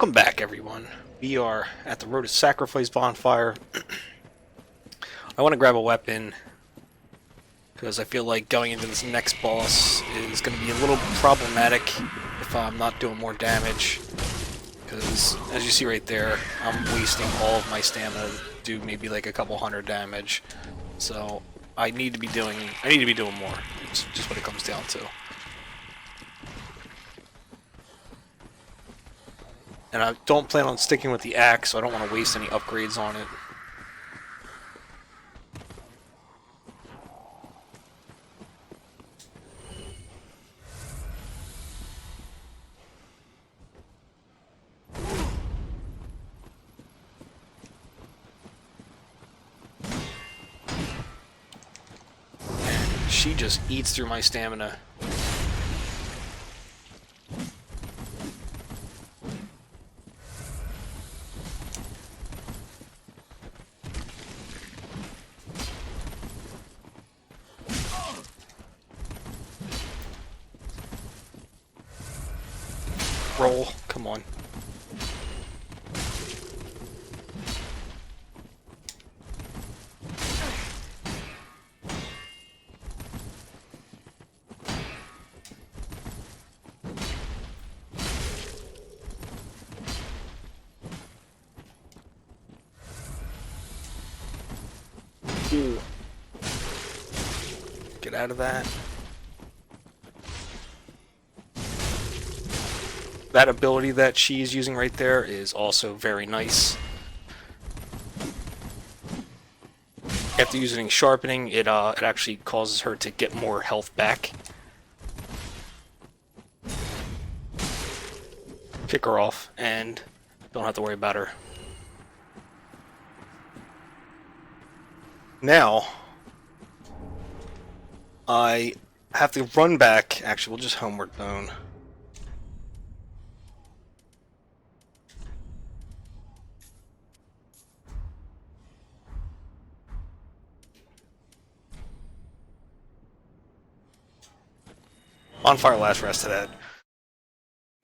Welcome back, everyone. We are at the Road to Sacrifice bonfire. I want to grab a weapon because I feel like going into this next boss is going to be a little problematic if I'm not doing more damage. Because, as you see right there, I'm wasting all of my stamina to do maybe like a couple hundred damage. So I need to be doing more. It's just what it comes down to. And I don't plan on sticking with the axe, so I don't want to waste any upgrades on it. And she just eats through my stamina. Roll, come on. Ooh. Get out of that. That ability that she's using right there is also very nice. After using sharpening, it actually causes her to get more health back. Kick her off, and don't have to worry about her. Now, I have to run back. Actually, we'll just homeward bone. Bonfire last rested at.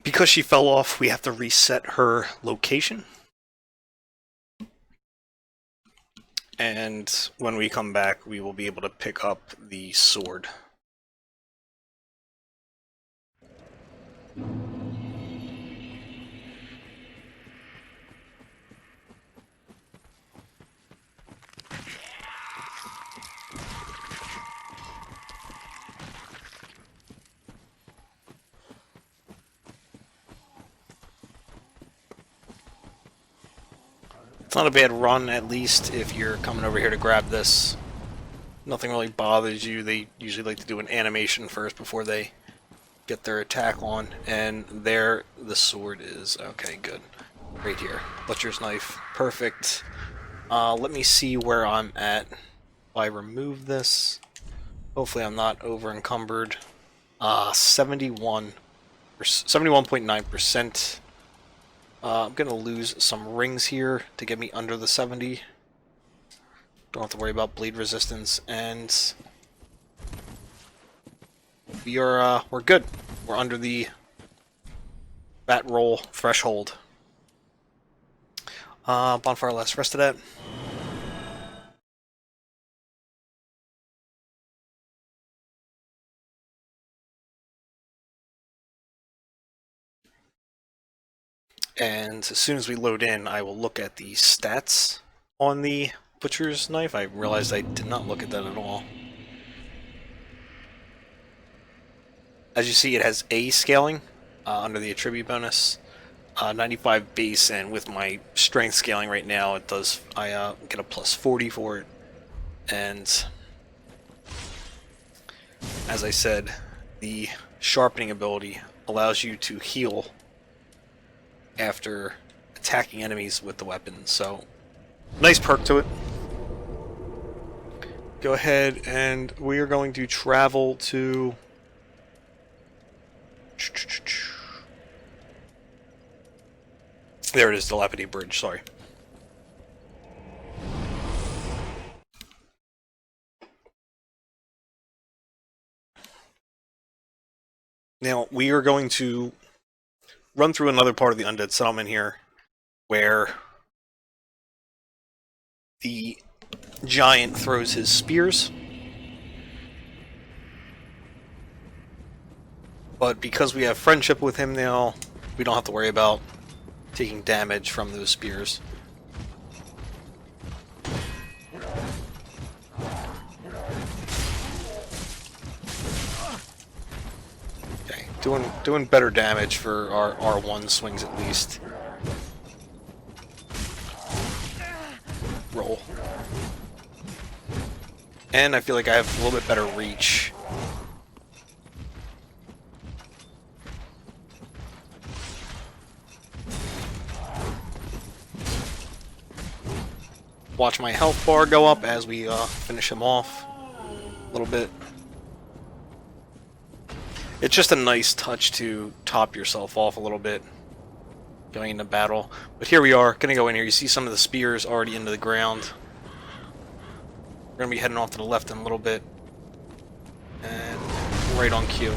Because she fell off, we have to reset her location. And when we come back, we will be able to pick up the sword. It's not a bad run, at least, if you're coming over here to grab this. Nothing really bothers you. They usually like to do an animation first before they get their attack on. And there the sword is. Okay, good. Right here. Butcher's knife. Perfect. Let me see where I'm at. If I remove this, hopefully I'm not over encumbered. 71.9%. I'm going to lose some rings here to get me under the 70. Don't have to worry about bleed resistance, and we're good. We're under the bat roll threshold. Bonfire last rested at. And as soon as we load in, I will look at the stats on the butcher's knife. I realized I did not look at that at all. As you see, it has A scaling under the attribute bonus, 95 base, and with my strength scaling right now, it does. I get a plus 40 for it, and as I said, the sharpening ability allows you to heal after attacking enemies with the weapon, so nice perk to it. Go ahead, and we are going to travel to there it is, the Lapidate Bridge, sorry. Now, we are going to run through another part of the Undead Settlement here, where the giant throws his spears. But because we have friendship with him now, we don't have to worry about taking damage from those spears. Okay, doing better damage for our R1 swings at least. Roll. And I feel like I have a little bit better reach. Watch my health bar go up as we finish him off a little bit. It's just a nice touch to top yourself off a little bit going into battle. But here we are, gonna go in here. You see some of the spears already into the ground. We're gonna be heading off to the left in a little bit. And right on cue.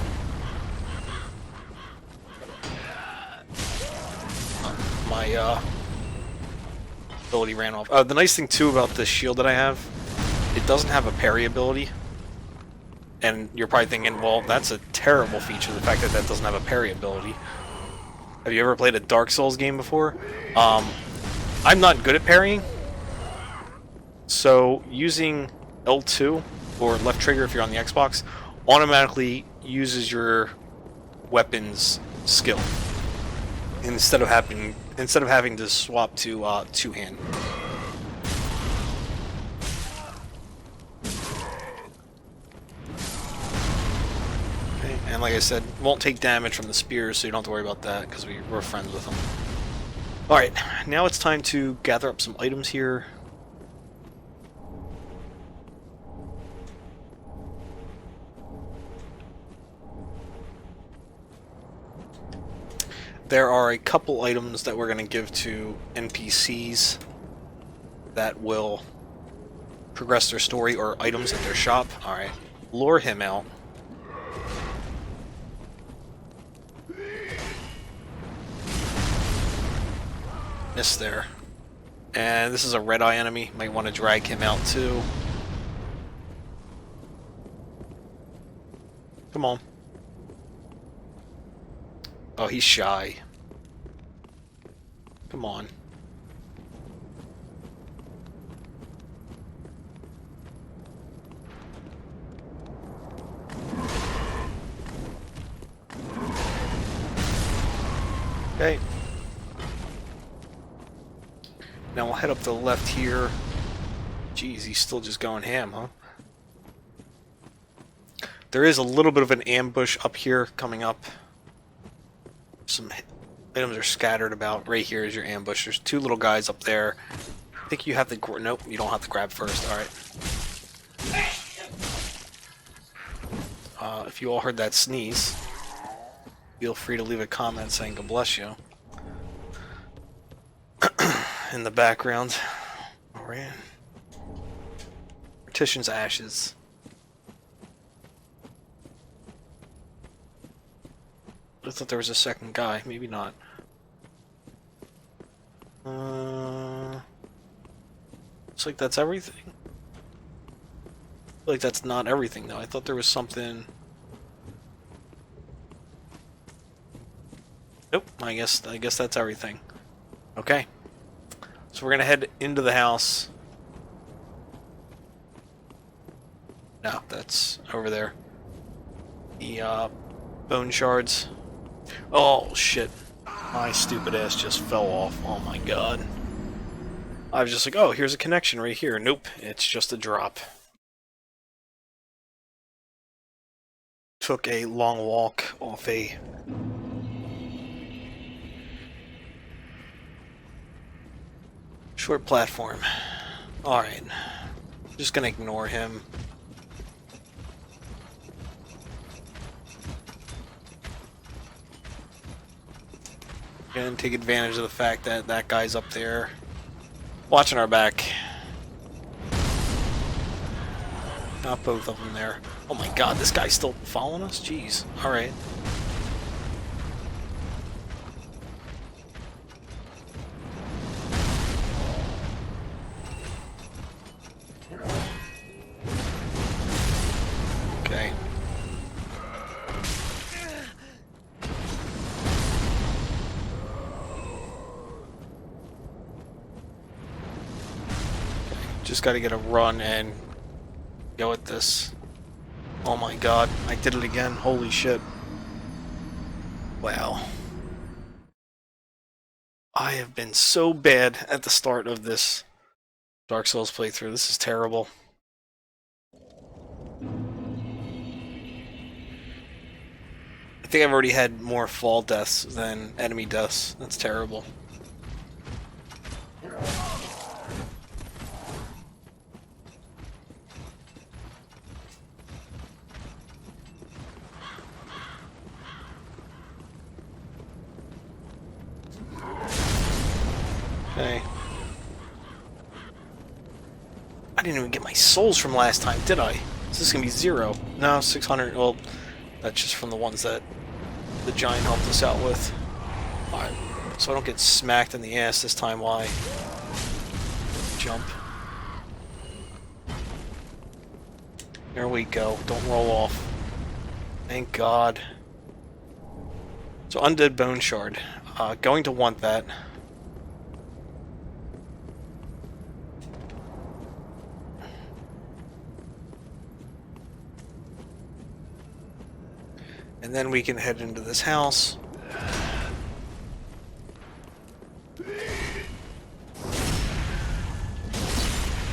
My ability ran off. The nice thing too about this shield that I have, it doesn't have a parry ability. And you're probably thinking, well, that's a terrible feature, the fact that that doesn't have a parry ability. Have you ever played a Dark Souls game before? I'm not good at parrying. So using L2 or left trigger if you're on the Xbox automatically uses your weapon's skill instead of having to swap to two-hand. Okay, and like I said, won't take damage from the spears, so you don't have to worry about that because we're friends with them. Alright, now it's time to gather up some items here. There are a couple items that we're going to give to NPCs that will progress their story, or items at their shop. Alright, lure him out. Missed there. And this is a red-eye enemy. Might want to drag him out too. Come on. Oh, he's shy. Come on. Okay. Now we'll head up to the left here. Jeez, he's still just going ham, huh? There is a little bit of an ambush up here coming up. Some items are scattered about. Right here is your ambush. There's two little guys up there. I think you have to... Nope, you don't have to grab first. Alright. If you all heard that sneeze, feel free to leave a comment saying God bless you. In the background. Alright. Partition's ashes. I thought there was a second guy. Maybe not. Looks like that's everything. I feel like that's not everything, though. I thought there was something... Nope. I guess that's everything. Okay. So we're gonna head into the house. No, that's over there. The, bone shards. Oh, shit. My stupid ass just fell off. Oh my god. I was just like, oh, here's a connection right here. Nope, it's just a drop. Took a long walk off a... short platform. Alright. Just gonna ignore him. And take advantage of the fact that that guy's up there watching our back. Not both of them there. Oh my god, this guy's still following us? Jeez. Alright. Just gotta get a run and go at this. Oh my god, I did it again. Holy shit. Wow. I have been so bad at the start of this Dark Souls playthrough. This is terrible. I think I've already had more fall deaths than enemy deaths. That's terrible. Okay. I didn't even get my souls from last time, did I? Is this gonna be 0? No, 600. Well, that's just from the ones that the giant helped us out with. Alright, so I don't get smacked in the ass this time while I jump. There we go. Don't roll off. Thank God. So, Undead Bone Shard. Going to want that. And then we can head into this house.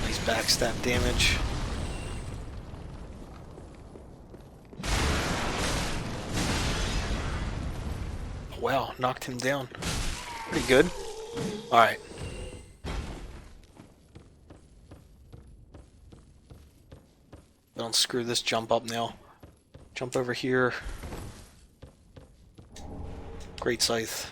Nice backstab damage. Wow, knocked him down. Pretty good. Alright. Don't screw this jump up now. Jump over here. Great scythe.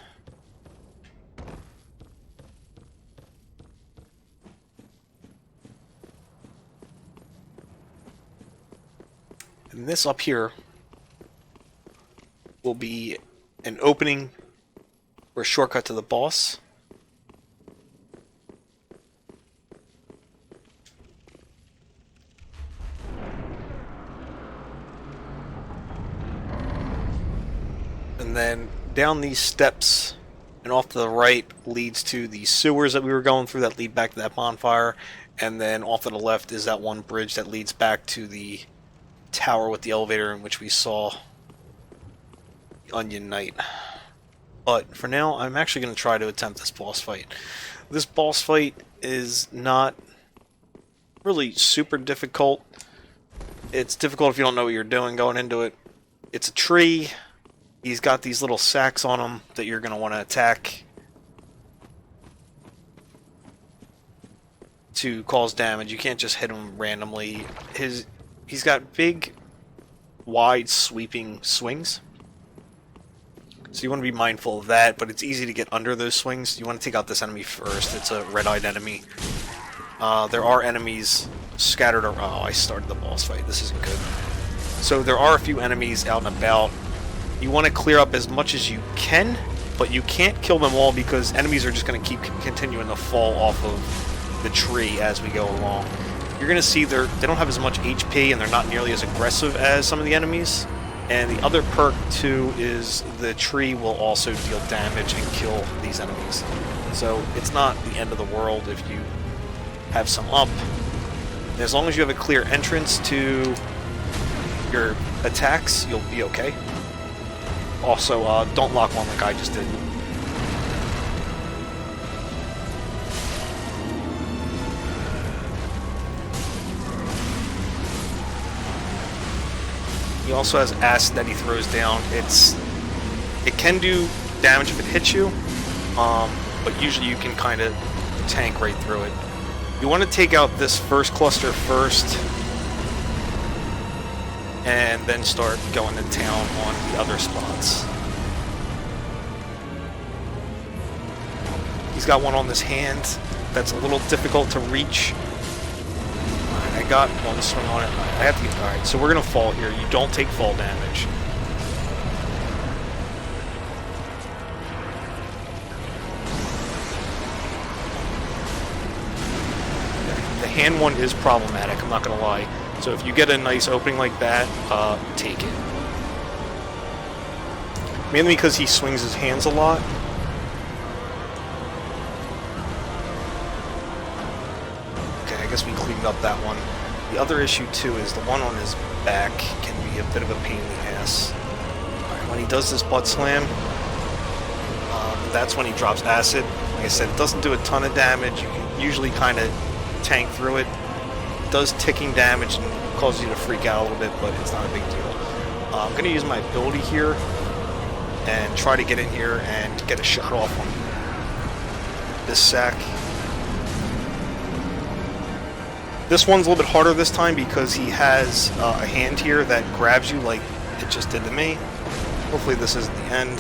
And this up here will be an opening or a shortcut to the boss. And then down these steps and off to the right leads to the sewers that we were going through that lead back to that bonfire, and then off to the left is that one bridge that leads back to the tower with the elevator in which we saw the Onion Knight. But for now, I'm actually going to try to attempt this boss fight. This boss fight is not really super difficult. It's difficult if you don't know what you're doing going into it. It's a tree. He's got these little sacks on him that you're going to want to attack to cause damage. You can't just hit him randomly. He's got big, wide, sweeping swings. So you want to be mindful of that, but it's easy to get under those swings. You want to take out this enemy first. It's a red-eyed enemy. There are enemies scattered around. Oh, I started the boss fight. This isn't good. So there are a few enemies out and about. You want to clear up as much as you can, but you can't kill them all because enemies are just going to keep continuing to fall off of the tree as we go along. You're going to see they don't have as much HP and they're not nearly as aggressive as some of the enemies. And the other perk too is the tree will also deal damage and kill these enemies. So it's not the end of the world if you have some up. And as long as you have a clear entrance to your attacks, you'll be okay. Also, don't lock one like I just did. He also has acid that he throws down. It can do damage if it hits you, but usually you can kind of tank right through it. You want to take out this first cluster first, and then start going to town on the other spots. He's got one on this hand that's a little difficult to reach. Alright, I got one swing on it. I have to get... Alright, so we're going to fall here. You don't take fall damage. The hand one is problematic, I'm not going to lie. So if you get a nice opening like that, take it. Mainly because he swings his hands a lot. Okay. I guess we cleaned up that one. The other issue too is the one on his back can be a bit of a pain in the ass. Alright, when he does this butt slam, that's when he drops acid. Like I said, it doesn't do a ton of damage. You can usually kind of tank through it. It does ticking damage and causes you to freak out a little bit, but it's not a big deal. I'm going to use my ability here and try to get in here and get a shot off on this sack. This one's a little bit harder this time because he has a hand here that grabs you like it just did to me. Hopefully this isn't the end.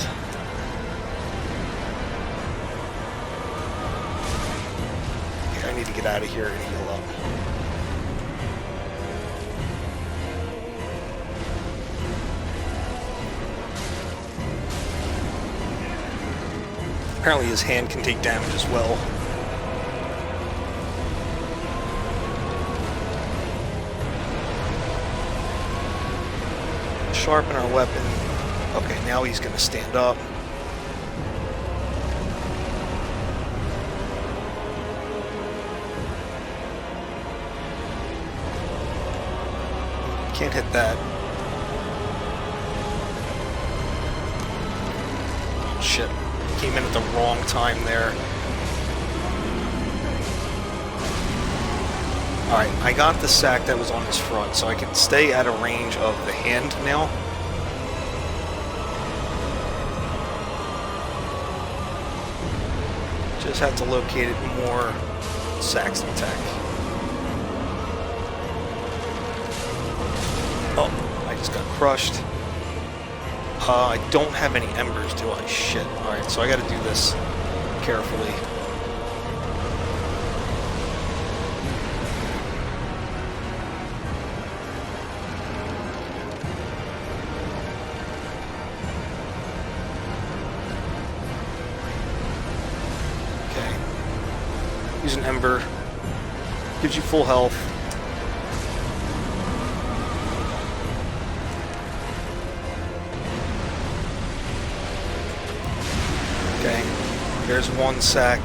Okay, I need to get out of here and heal up. Apparently his hand can take damage as well. Sharpen our weapon. Okay, now he's going to stand up. Can't hit that. Oh, shit. Came in at the wrong time there. Alright, I got the sack that was on his front, so I can stay at a range of the hand now. Just have to locate it more sacks to attack. Oh, I just got crushed. I don't have any embers, do I? Shit. Alright, so I gotta do this carefully. Okay. Use an ember. Gives you full health. Okay, there's one sack.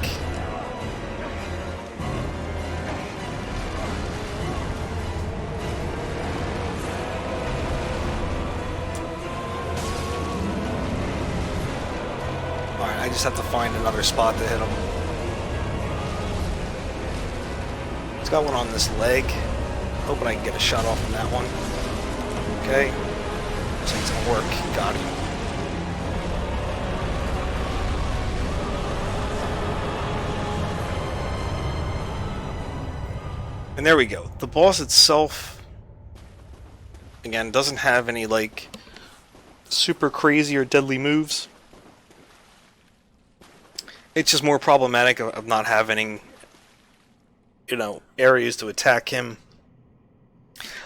Alright, I just have to find another spot to hit him. He's got one on this leg. Hoping I can get a shot off on that one. Okay. Looks like it's gonna work. Got him. And there we go. The boss itself, again, doesn't have any, like, super crazy or deadly moves. It's just more problematic of not having, you know, areas to attack him.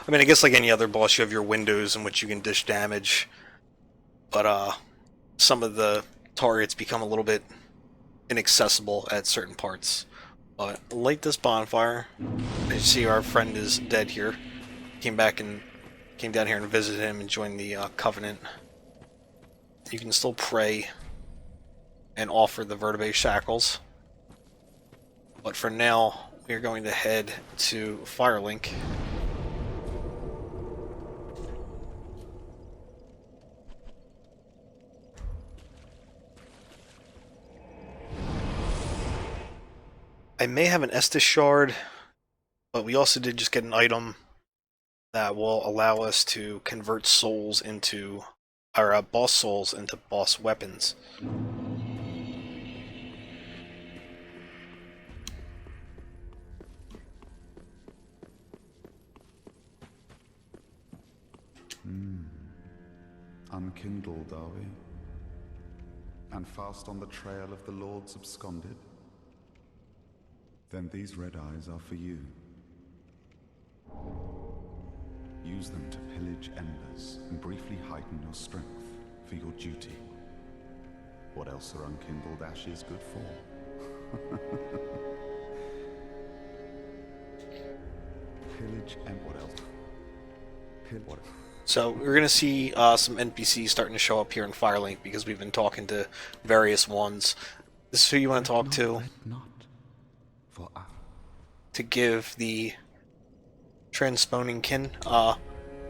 I mean, I guess like any other boss, you have your windows in which you can dish damage. But, some of the targets become a little bit inaccessible at certain parts. But light this bonfire. As you see, our friend is dead here. Came down here and visited him and joined the Covenant. You can still pray and offer the vertebrae shackles. But for now, we are going to head to Firelink. I may have an Estus shard, but we also did just get an item that will allow us to convert souls into, or boss souls into boss weapons. Unkindled, are we? And fast on the trail of the Lords absconded? Then these red eyes are for you. Use them to pillage embers and briefly heighten your strength for your duty. What else are unkindled ashes good for? Pillage and what else? What else? So we're going to see some NPCs starting to show up here in Firelink because we've been talking to various ones. This is who you want to talk to. Not for us. to give the transponing kin.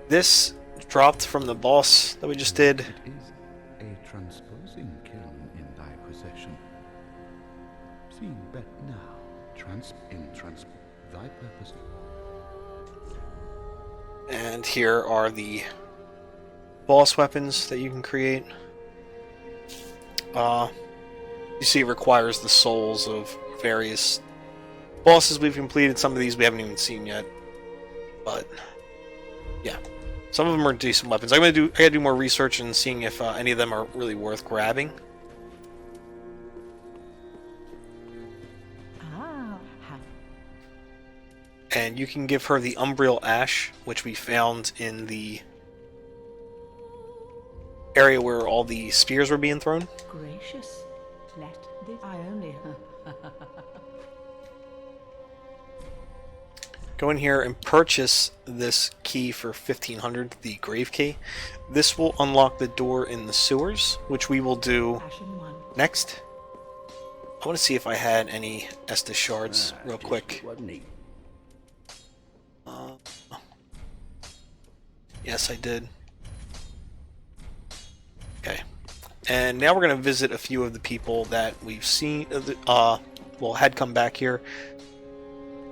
This dropped from the boss that we just did. It is a transposing kiln in thy possession. Seeing bet now, thy purpose. And here are the boss weapons that you can create. You see it requires the souls of various bosses we've completed. Some of these we haven't even seen yet. But, yeah. Some of them are decent weapons. I gotta do more research and seeing if any of them are really worth grabbing. And you can give her the Umbral Ash, which we found in the area where all the spears were being thrown. Gracious, let this. I only. Go in here and purchase this key for 1500, the grave key. This will unlock the door in the sewers, which we will do next. I want to see if I had any Estus shards real quick. Yes, I did. Okay. And now we're going to visit a few of the people that we've seen, well, had come back here.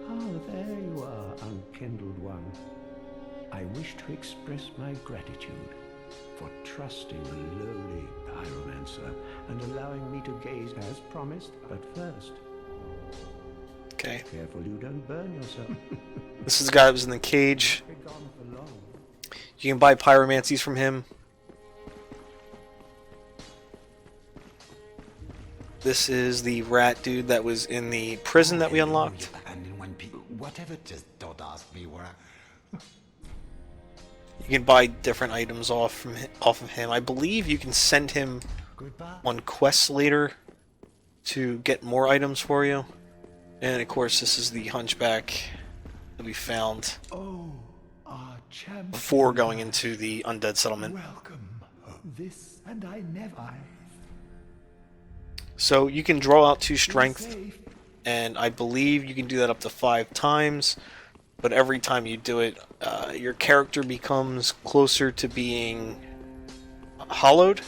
Ah, there you are, unkindled one. I wish to express my gratitude for trusting the lowly pyromancer and allowing me to gaze as promised. But first, okay. Careful you don't burn yourself. This is the guy that was in the cage. Be gone for long. You can buy pyromancies from him. This is the rat dude that was in the prison that we unlocked. Whatever just don't ask me where. You can buy different items off of him. I believe you can send him on quests later to get more items for you. And of course, this is the hunchback that we found before going into the Undead Settlement. Welcome. This and I never. So you can draw out 2 strength, and I believe you can do that up to 5 times. But every time you do it, your character becomes closer to being hollowed.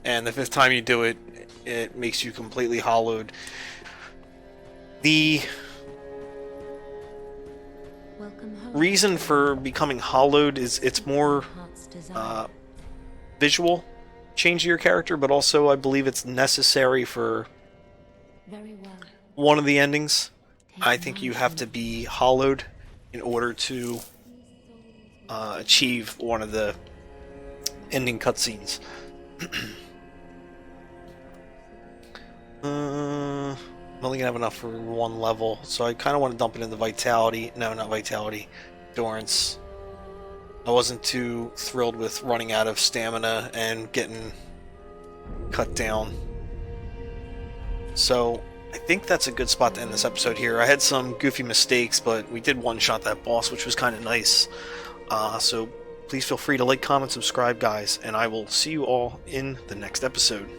And the 5th time you do it, it makes you completely hollowed. The reason for becoming hollowed is it's more visual change to your character, but also I believe it's necessary for one of the endings. I think you have to be hollowed in order to achieve one of the ending cutscenes. I'm only gonna have enough for 1 level, so I kind of want to dump it into Vitality. No, not Vitality. Endurance. I wasn't too thrilled with running out of stamina and getting cut down. So, I think that's a good spot to end this episode here. I had some goofy mistakes, but we did one-shot that boss, which was kind of nice. So, please feel free to like, comment, subscribe, guys, and I will see you all in the next episode.